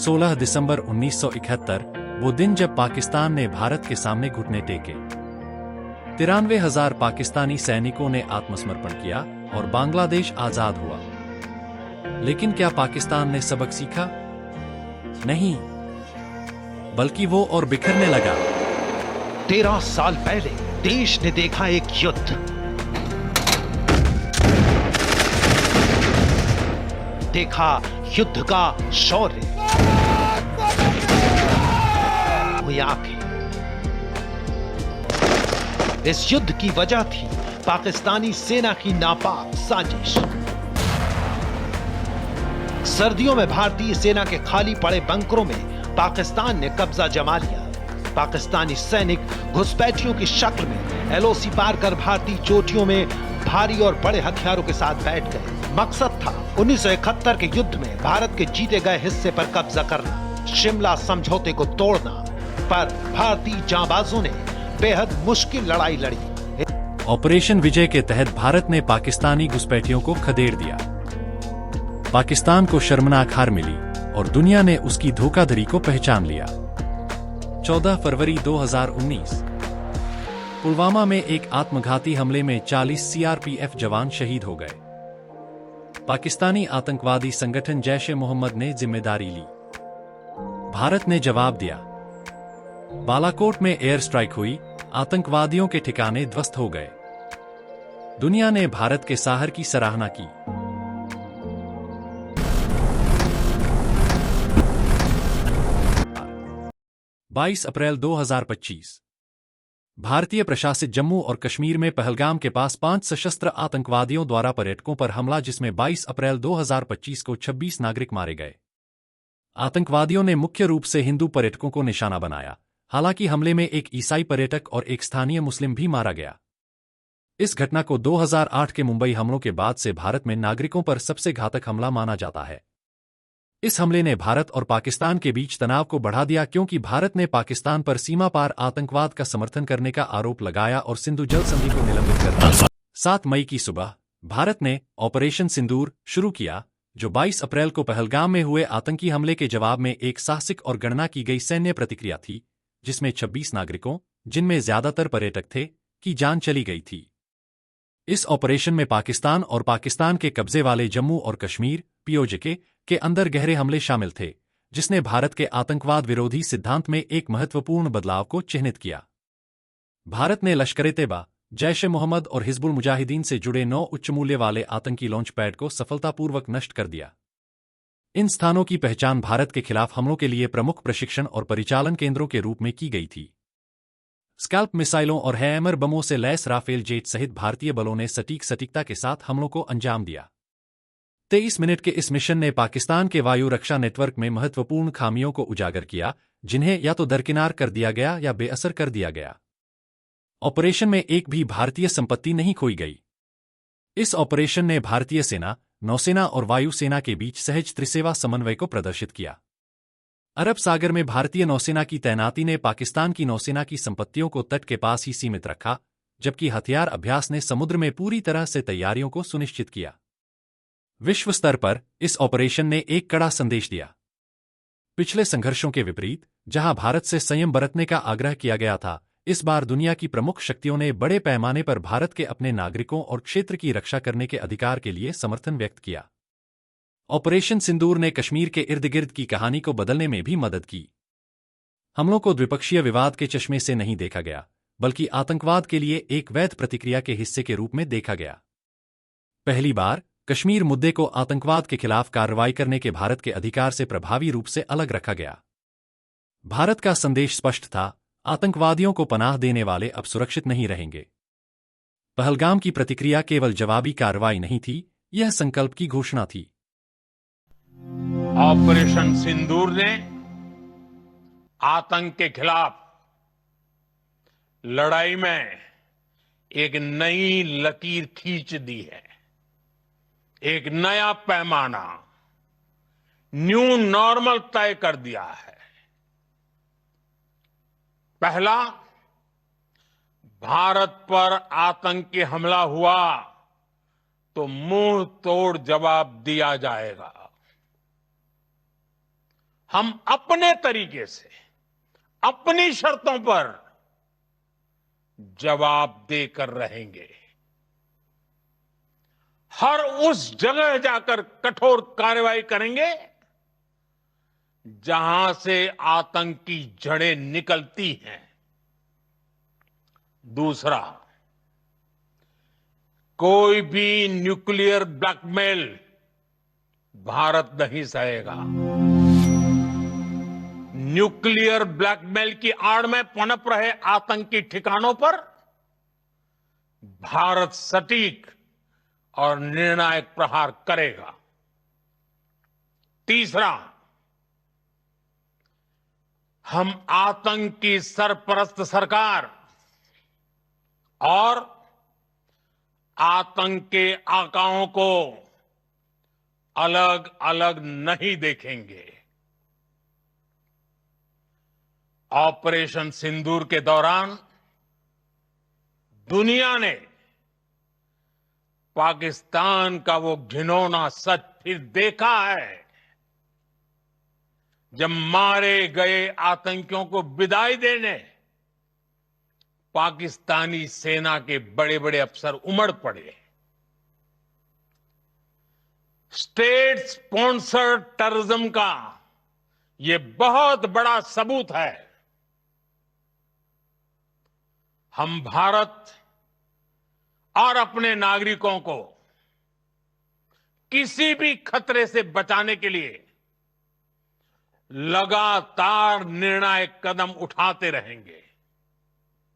16 दिसंबर 1971 वो दिन जब पाकिस्तान ने भारत के सामने घुटने टेके। 93,000 पाकिस्तानी सैनिकों ने आत्मसमर्पण किया और बांग्लादेश आजाद हुआ। लेकिन क्या पाकिस्तान ने सबक सीखा? नहीं, बल्कि वो और बिखरने लगा। 13 साल पहले देश ने देखा एक युद्ध, देखा युद्ध का शौर्य, हुई आंखें। इस युद्ध की वजह थी पाकिस्तानी सेना की नापाक साजिश। सर्दियों में भारतीय सेना के खाली पड़े बंकरों में पाकिस्तान ने कब्जा जमा लिया। पाकिस्तानी सैनिक घुसपैठियों की शक्ल में एलओसी पार कर भारतीय चोटियों में भारी और बड़े हथियारों के साथ बैठ गए। मकसद था 1971 के युद्ध में भारत के जीते गए हिस्से पर कब्जा करना, शिमला समझौते को तोड़ना। पर भारतीय जांबाजों ने बेहद मुश्किल लड़ाई लड़ी। ऑपरेशन विजय के तहत भारत ने पाकिस्तानी घुसपैठियों को खदेड़ दिया। पाकिस्तान को शर्मनाक हार मिली और दुनिया ने उसकी धोखाधड़ी को पहचान लिया। 14 फरवरी 2019 पुलवामा में एक आत्मघाती हमले में 40 सीआरपीएफ जवान शहीद हो गए। पाकिस्तानी आतंकवादी संगठन जैश ए मोहम्मद ने जिम्मेदारी ली। भारत ने जवाब दिया। बालाकोट में एयर स्ट्राइक हुई, आतंकवादियों के ठिकाने ध्वस्त हो गए। दुनिया ने भारत के साहस की सराहना की। बाईस अप्रैल 2025 भारतीय प्रशासित जम्मू और कश्मीर में पहलगाम के पास 5 सशस्त्र आतंकवादियों द्वारा पर्यटकों पर हमला, जिसमें 22 अप्रैल 2025 को 26 नागरिक मारे गए। आतंकवादियों ने मुख्य रूप से हिंदू पर्यटकों को निशाना बनाया। हालांकि हमले में एक ईसाई पर्यटक और एक स्थानीय मुस्लिम भी मारा गया। इस घटना को 2008 के मुंबई हमलों के बाद से भारत में नागरिकों पर सबसे घातक हमला माना जाता है। इस हमले ने भारत और पाकिस्तान के बीच तनाव को बढ़ा दिया, क्योंकि भारत ने पाकिस्तान पर सीमा पार आतंकवाद का समर्थन करने का आरोप लगाया और सिंधु जल संधि को निलंबित कर दिया। 7 मई की सुबह भारत ने ऑपरेशन सिंदूर शुरू किया, जो 22 अप्रैल को पहलगाम में हुए आतंकी हमले के जवाब में एक साहसिक और गणना की गई सैन्य प्रतिक्रिया थी, जिसमें 26 नागरिकों, जिनमें ज्यादातर पर्यटक थे, की जान चली गई थी। इस ऑपरेशन में पाकिस्तान और पाकिस्तान के कब्जे वाले जम्मू और कश्मीर पीओजे के अंदर गहरे हमले शामिल थे, जिसने भारत के आतंकवाद विरोधी सिद्धांत में एक महत्वपूर्ण बदलाव को चिह्नित किया। भारत ने लश्कर-ए-तैयबा, जैश-ए-मोहम्मद और हिजबुल मुजाहिदीन से जुड़े 9 उच्च मूल्य वाले आतंकी लॉन्च पैड को सफलतापूर्वक नष्ट कर दिया। इन स्थानों की पहचान भारत के खिलाफ हमलों के लिए प्रमुख प्रशिक्षण और परिचालन केंद्रों के रूप में की गई थी। स्कैल्प मिसाइलों और हैमर बमों से लैस राफेल जेट सहित भारतीय बलों ने सटीकता के साथ हमलों को अंजाम दिया। 23 मिनट के इस मिशन ने पाकिस्तान के वायु रक्षा नेटवर्क में महत्वपूर्ण खामियों को उजागर किया, जिन्हें या तो दरकिनार कर दिया गया या बेअसर कर दिया गया। ऑपरेशन में एक भी भारतीय संपत्ति नहीं खोई गई। इस ऑपरेशन ने भारतीय सेना, नौसेना और वायुसेना के बीच सहज त्रिसेवा समन्वय को प्रदर्शित किया। अरब सागर में भारतीय नौसेना की तैनाती ने पाकिस्तान की नौसेना की संपत्तियों को तट के पास ही सीमित रखा, जबकि हथियार अभ्यास ने समुद्र में पूरी तरह से तैयारियों को सुनिश्चित किया। विश्व स्तर पर इस ऑपरेशन ने एक कड़ा संदेश दिया। पिछले संघर्षों के विपरीत, जहां भारत से संयम बरतने का आग्रह किया गया था, इस बार दुनिया की प्रमुख शक्तियों ने बड़े पैमाने पर भारत के अपने नागरिकों और क्षेत्र की रक्षा करने के अधिकार के लिए समर्थन व्यक्त किया। ऑपरेशन सिंदूर ने कश्मीर के इर्द-गिर्द की कहानी को बदलने में भी मदद की। हमलों को द्विपक्षीय विवाद के चश्मे से नहीं देखा गया, बल्कि आतंकवाद के लिए एक वैध प्रतिक्रिया के हिस्से के रूप में देखा गया। पहली बार कश्मीर मुद्दे को आतंकवाद के खिलाफ कार्रवाई करने के भारत के अधिकार से प्रभावी रूप से अलग रखा गया। भारत का संदेश स्पष्ट था, आतंकवादियों को पनाह देने वाले अब सुरक्षित नहीं रहेंगे। पहलगाम की प्रतिक्रिया केवल जवाबी कार्रवाई नहीं थी, यह संकल्प की घोषणा थी। ऑपरेशन सिंदूर ने आतंक के खिलाफ लड़ाई में एक नई लकीर खींच दी है। एक नया पैमाना, न्यू नॉर्मल तय कर दिया है। पहला, भारत पर आतंकी हमला हुआ तो मुंह तोड़ जवाब दिया जाएगा। हम अपने तरीके से अपनी शर्तों पर जवाब देकर रहेंगे। हर उस जगह जाकर कठोर कार्रवाई करेंगे जहां से आतंक की जड़ें निकलती हैं। दूसरा, कोई भी न्यूक्लियर ब्लैकमेल भारत नहीं सहेगा। न्यूक्लियर ब्लैकमेल की आड़ में पनप रहे आतंकी ठिकानों पर भारत सटीक और निर्णायक प्रहार करेगा। तीसरा, हम आतंक की सरपरस्त सरकार और आतंक के आकाओं को अलग अलग नहीं देखेंगे। ऑपरेशन सिंदूर के दौरान दुनिया ने पाकिस्तान का वो घिनौना सच फिर देखा है, जब मारे गए आतंकियों को विदाई देने पाकिस्तानी सेना के बड़े बड़े अफसर उमड़ पड़े। स्टेट स्पॉन्सर्ड टेररिज्म का ये बहुत बड़ा सबूत है। हम भारत और अपने नागरिकों को किसी भी खतरे से बचाने के लिए लगातार निर्णायक कदम उठाते रहेंगे।